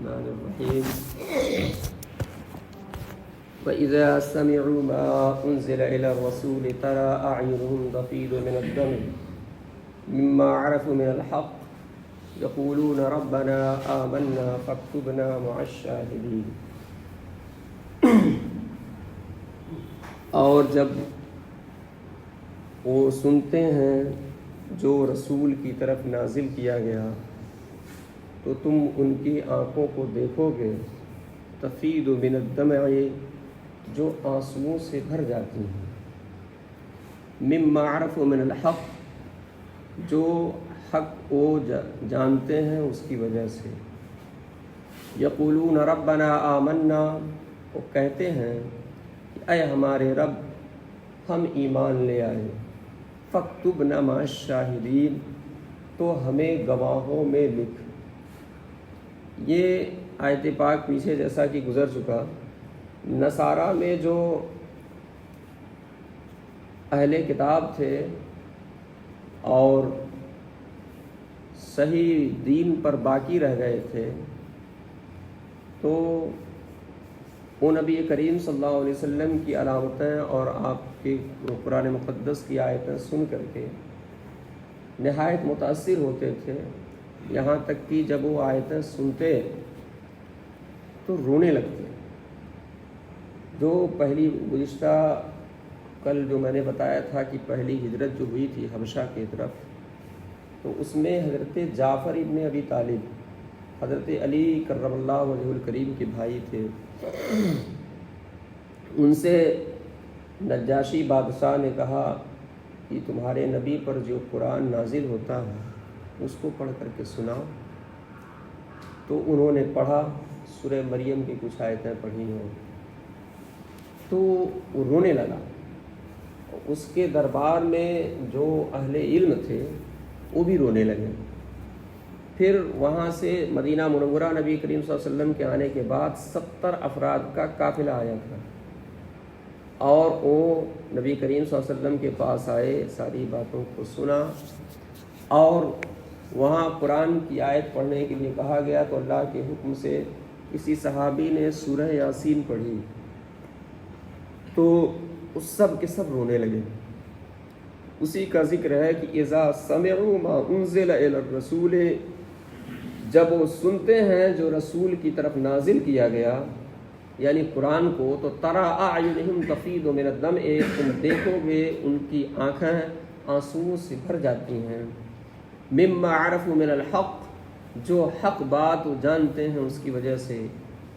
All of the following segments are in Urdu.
الرحمن الرحيم وإذا سمعوا ما أنزل إلى الرسول ترى أعينهم تفيض من الدمع مما عرفوا من الحق يقولون ربنا آمنا فاكتبنا مع الشاهدين. اور جب وہ سنتے ہیں جو رسول کی طرف نازل کیا گیا تو تم ان کی آنکھوں کو دیکھو گے تفیض من الدمع جو آنسوؤں سے بھر جاتی ہیں، مما عرفوا من الحق جو حق وہ جانتے ہیں اس کی وجہ سے، یقولون ربنا آمنا وہ کہتے ہیں کہ اے ہمارے رب ہم ایمان لے آئے، فاکتبنا مع الشاہدین تو ہمیں گواہوں میں لکھ۔ یہ آیت پاک پیچھے جیسا کہ گزر چکا، نصارہ میں جو اہل کتاب تھے اور صحیح دین پر باقی رہ گئے تھے تو وہ نبی کریم صلی اللہ علیہ وسلم کی علامتیں اور آپ کے قرآن مقدس کی آیتیں سن کر کے نہایت متاثر ہوتے تھے، یہاں تک کہ جب وہ آیتیں سنتے تو رونے لگتے۔ جو پہلی گزشتہ کل جو میں نے بتایا تھا کہ پہلی ہجرت جو ہوئی تھی حبشہ کی طرف، تو اس میں حضرت جعفر ابن ابی طالب حضرت علی کرم اللہ وجہہ الکریم کے بھائی تھے، ان سے نجاشی بادشاہ نے کہا کہ تمہارے نبی پر جو قرآن نازل ہوتا ہے اس کو پڑھ کر کے سناؤ۔ تو انہوں نے پڑھا، سورہ مریم کی کچھ آیتیں پڑھی ہیں، تو وہ رونے لگا۔ اس کے دربار میں جو اہل علم تھے وہ بھی رونے لگے۔ پھر وہاں سے مدینہ منورہ نبی کریم صلی اللہ علیہ وسلم کے آنے کے بعد 70 افراد کا قافلہ آیا تھا، اور وہ نبی کریم صلی اللہ علیہ وسلم کے پاس آئے، ساری باتوں کو سنا، اور وہاں قرآن کی آیت پڑھنے کے لیے کہا گیا تو اللہ کے حکم سے کسی صحابی نے سورہ یاسین پڑھی تو اس سب کے سب رونے لگے۔ اسی کا ذکر ہے کہ اذا سمعوا ما انزل الی الرسول، جب وہ سنتے ہیں جو رسول کی طرف نازل کیا گیا یعنی قرآن کو، تو ترى اعینہم تفیض من الدمع، تم دیکھو گے ان کی آنکھیں آنسوؤں سے بھر جاتی ہیں، مما عرفوا من الحق جو حق بات وہ جانتے ہیں اس کی وجہ سے،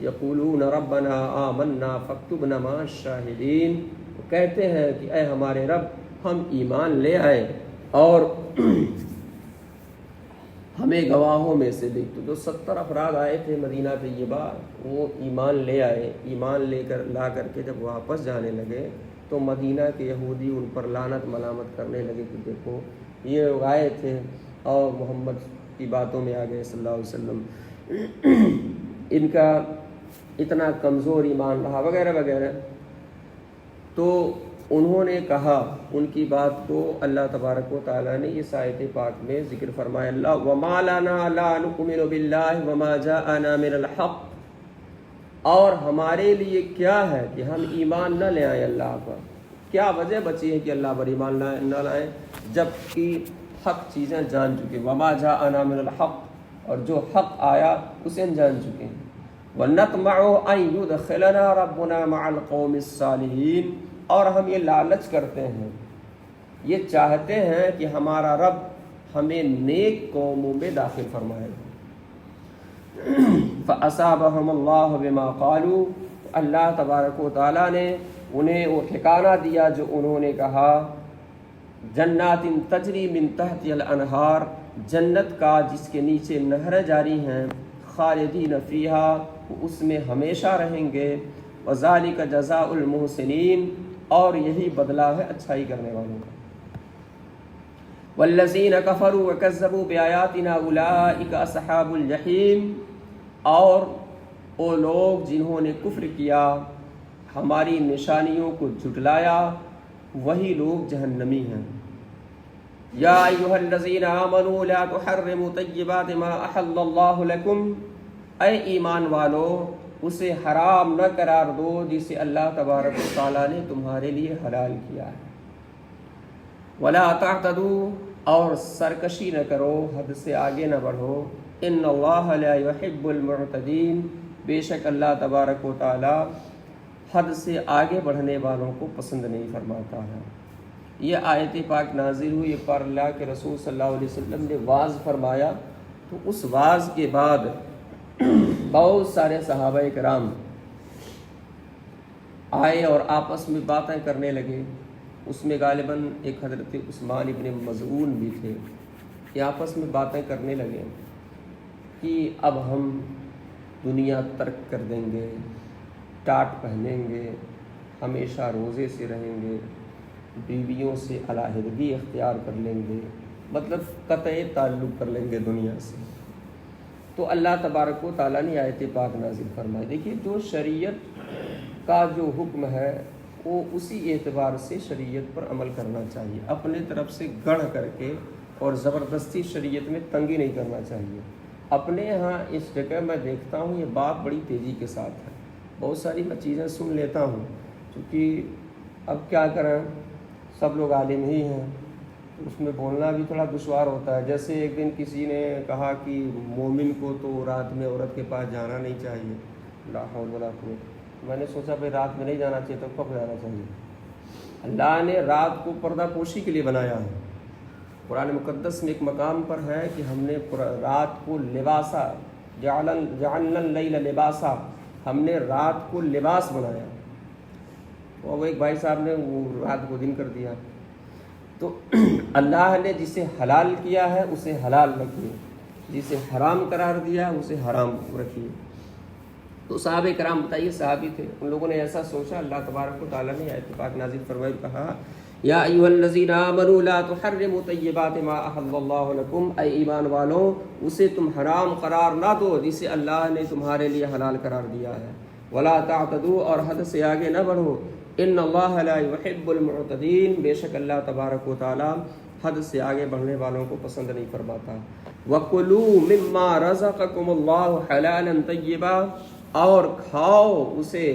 یقولون ربنا آمنا فاکتبنا مع الشاہدین، وہ کہتے ہیں کہ اے ہمارے رب ہم ایمان لے آئے اور ہمیں گواہوں میں سے لکھ۔ تو جو 70 افراد آئے تھے مدینہ طیبہ وہ ایمان لے آئے، ایمان لا کر کے جب واپس جانے لگے تو مدینہ کے یہودی ان پر لعنت ملامت کرنے لگے کہ دیکھو یہ آئے تھے اور محمد کی باتوں میں آ گئے صلی اللہ علیہ وسلم، ان کا اتنا کمزور ایمان رہا وغیرہ وغیرہ۔ تو انہوں نے کہا، ان کی بات کو اللہ تبارک و تعالیٰ نے اس آیت پاک میں ذکر فرمایا، اللہ وما لنا لا نؤمن باللہ وما جاءنا من الحق، اور ہمارے لیے کیا ہے کہ ہم ایمان نہ لے آئیں اللہ پر، کیا وجہ بچی ہے کہ اللہ پر ایمان نہ لائیں جب کہ حق چیزیں جان چکے، وما جاءنا من الحق، اور جو حق آیا اسے ہم جان چکے ہیں، وَنَطْمَعُ أَن يُدْخِلَنَا رَبُّنَا مَعَ الْقَوْمِ الصَّالِحِينَ، اور ہم یہ لالچ کرتے ہیں، یہ چاہتے ہیں کہ ہمارا رب ہمیں نیک قوموں میں داخل فرمائے۔ فَأَصَابَهُمُ اللَّهُ بِمَا قَالُوا، اللہ تبارک و تعالیٰ نے انہیں وہ ٹھکانہ دیا جو انہوں نے کہا، جنات تجری من تحتها الانہار، جنت کا جس کے نیچے نہریں جاری ہیں، خالدین فیہا، اس میں ہمیشہ رہیں گے، وذالک جزاء المحسنین، اور یہی بدلہ ہے اچھائی کرنے والوں کا۔ والذین کفروا وکذبوا بآیاتنا اولئک اصحاب الجحیم، اور وہ لوگ جنہوں نے کفر کیا، ہماری نشانیوں کو جھٹلایا، وہی لوگ جہنمی ہیں۔ یا ایھا الذین آمنوا لا تحرموا طیبات ما احل اللہ لکم، اے ایمان والو اسے حرام نہ قرار دو جسے اللہ تبارک و تعالیٰ نے تمہارے لیے حلال کیا ہے۔ ولا تعتدوا، اور سرکشی نہ کرو، حد سے آگے نہ بڑھو۔ ان اللہ لا يحب المعتدین، بے شک اللہ تبارک و تعالیٰ حد سے آگے بڑھنے والوں کو پسند نہیں فرماتا ہے۔ یہ آیت پاک نازل ہوئی پر اللہ کے رسول صلی اللہ علیہ وسلم نے واعظ فرمایا، تو اس واعظ کے بعد بہت سارے صحابہ کرام آئے اور آپس میں باتیں کرنے لگے۔ اس میں غالباً ایک حضرت عثمان ابن مظعون بھی تھے۔ یہ آپس میں باتیں کرنے لگے کہ اب ہم دنیا ترک کر دیں گے، ٹاٹ پہنیں گے، ہمیشہ روزے سے رہیں گے، بیویوں سے علیحدگی اختیار کر لیں گے، مطلب قطع تعلق کر لیں گے دنیا سے۔ تو اللہ تبارک و تعالیٰ نے آیت پاک نازل فرمائی۔ دیکھیے جو شریعت کا جو حکم ہے وہ اسی اعتبار سے شریعت پر عمل کرنا چاہیے، اپنے طرف سے گڑھ کر کے اور زبردستی شریعت میں تنگی نہیں کرنا چاہیے۔ اپنے ہاں اس جگہ میں دیکھتا ہوں یہ بات بڑی تیزی کے ساتھ ہے، بہت ساری میں چیزیں سن لیتا ہوں، کیونکہ اب کیا کریں، سب لوگ عالم ہی ہیں، اس میں بولنا بھی تھوڑا دشوار ہوتا ہے۔ جیسے ایک دن کسی نے کہا کہ مومن کو تو رات میں عورت کے پاس جانا نہیں چاہیے، لا حول ولا قوت۔ میں نے سوچا بھائی رات میں نہیں جانا چاہیے تو کب جانا چاہیے؟ اللہ نے رات کو پردہ پوشی کے لیے بنایا ہے۔ قرآن مقدس میں ایک مقام پر ہے کہ ہم نے رات کو لباسا، جعلنا اللیل لباسا، ہم نے رات کو لباس بنایا۔ اور وہ ایک بھائی صاحب نے وہ رات کو دن کر دیا۔ تو اللہ نے جسے حلال کیا ہے اسے حلال رکھیے، جسے حرام قرار دیا ہے اسے حرام رکھیے۔ تو صحابہ کرام بتائیے، صحابی تھے، ان لوگوں نے ایسا سوچا، اللہ تبارک و تعالیٰ نے آیت پاک نازل فرمائی، کہا یا ایھا الذین آمنوا لا تحرموا طیبات ما احل اللہ لکم، اے ایمان والو اسے تم حرام قرار نہ دو جسے اللہ نے تمہارے لیے حلال قرار دیا ہے۔ ولا تعتدوا، اور حد سے آگے نہ بڑھو۔ ان اللہ لا يحب المعتدین، بے شک اللہ تبارک و تعالیٰ حد سے آگے بڑھنے والوں کو پسند نہیں فرماتا۔ وَكُلُوا مِمَّا رَزَقَكُمُ اللَّهُ حَلَالًا طَيِّبًا، اور کھاؤ اسے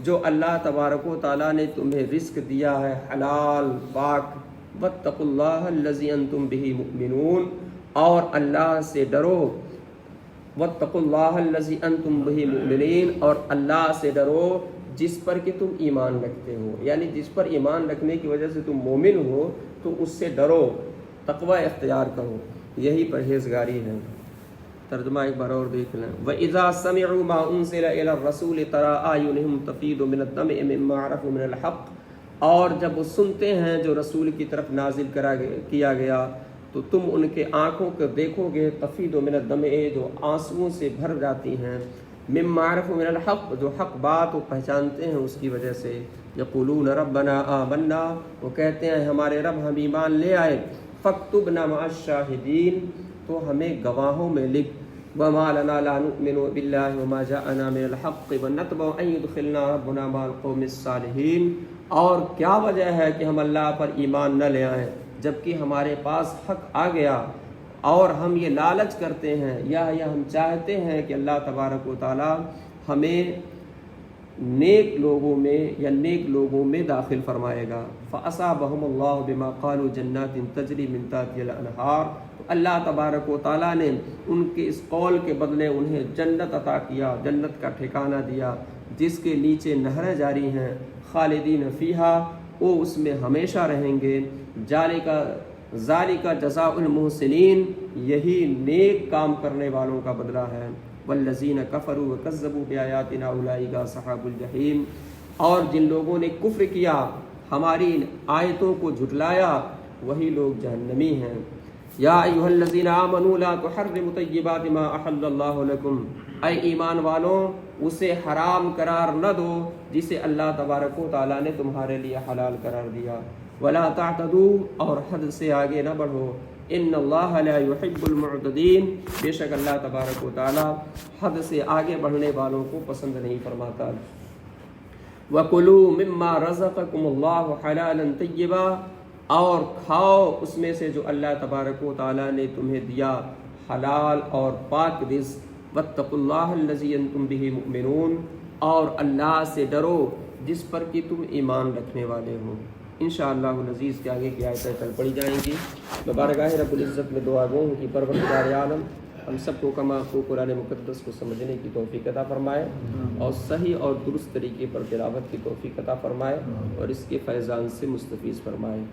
جو اللہ تبارک و تعالیٰ نے تمہیں رزق دیا ہے حلال پاک۔ وَاتَّقُوا اللَّهَ الَّذِي أَنْتُمْ بِهِ مُؤْمِنُونَ، اور اللہ سے ڈرو۔ وَاتَّقُوا اللَّهَ الَّذِي أَنْتُمْ بِهِ مُؤْمِنِينَ، اور اللہ سے ڈرو جس پر کہ تم ایمان رکھتے ہو، یعنی جس پر ایمان رکھنے کی وجہ سے تم مومن ہو تو اس سے ڈرو، تقوی اختیار کرو، یہی پرہیزگاری ہے۔ ترجمہ ایک بار اور دیکھ لیں۔ وَإِذَا سَمِعُوا مَا أُنزِلَ إِلَى الرَّسُولِ تَرَىٰ أَعْيُنَهُمْ تَفِيضُ مِنَ الدَّمْعِ مِمَّا عَرَفُوا مِنَ الْحَقِّ، اور جب وہ سنتے ہیں جو رسول کی طرف نازل کیا گیا تو تم ان کے آنکھوں کو دیکھو گے، تفیض من الدمع، جو آنسوؤں سے بھر جاتی ہیں، مما عرفوا من الحق، جو حق بات وہ پہچانتے ہیں اس کی وجہ سے۔ یقولون ربنا آمنا، وہ کہتے ہیں ہمارے رب ہم ایمان لے آئے، فاکتبنا مع الشاہدین، تو ہمیں گواہوں میں لکھ۔ وما لنا لا نؤمن باللہ وما جاءنا من الحق ونتبع ان يدخلنا ربنا مع القوم الصالحین، اور کیا وجہ ہے کہ ہم اللہ پر ایمان نہ لے آئیں جبکہ ہمارے پاس حق آ گیا، اور ہم یہ لالچ کرتے ہیں یا ہم چاہتے ہیں کہ اللہ تبارک و تعالی ہمیں نیک لوگوں میں یا نیک لوگوں میں داخل فرمائے گا۔ فَأَصَابَهُمُ اللَّهُ بِمَا قَالُوا جَنَّاتٍ تَجْرِي مِن تَحْتِهَا الْأَنْهَارُ، تو اللہ تبارک و تعالیٰ نے ان کے اس قول کے بدلے انہیں جنت عطا کیا، جنت کا ٹھکانہ دیا جس کے نیچے نہریں جاری ہیں، خالدین فیہا، وہ اس میں ہمیشہ رہیں گے۔ ذالک جزاء المحسنین، یہی نیک کام کرنے والوں کا بدلہ ہے۔ والذین کفروا وکذبوا بآیاتنا اولئک اصحاب الجحیم، اور جن لوگوں نے کفر کیا، ہماری آیتوں کو جھٹلایا، وہی لوگ جہنمی ہیں۔ یا ایھا الذین آمنوا لا تحرموا طیبات ما احل اللہ لکم، اے ایمان والوں اسے حرام قرار نہ دو جسے اللہ تبارک و تعالیٰ نے تمہارے لیے حلال قرار دیا۔ ولا تعتدوا، اور حد سے آگے نہ بڑھو۔ ان اللہ لا يحب المعتدین، بے شک اللہ تبارک و تعالیٰ حد سے آگے بڑھنے والوں کو پسند نہیں فرماتا۔ وَكُلُوا مِمَّا رَزَقَكُمُ اللَّهُ حَلَالًا طَيِّبًا، اور کھاؤ اس میں سے جو اللہ تبارک و تعالیٰ نے تمہیں دیا حلال اور پاک رزق۔ واتقوا اللہ الذی انتم بہ مؤمنون، اور اللہ سے ڈرو جس پر کہ تم ایمان رکھنے والے ہو۔ انشاءاللہ العزیز کے آگے کی آیتیں کل پڑھی جائیں گی۔ میں بارگاہ رب العزت میں دعا گو ہوں کہ پروردگار عالم ہم سب کو کما کو قرآن مقدس کو سمجھنے کی توفیق عطا فرمائے اور صحیح اور درست طریقے پر تلاوت کی توفیق عطا فرمائے اور اس کے فیضان سے مستفیض فرمائے۔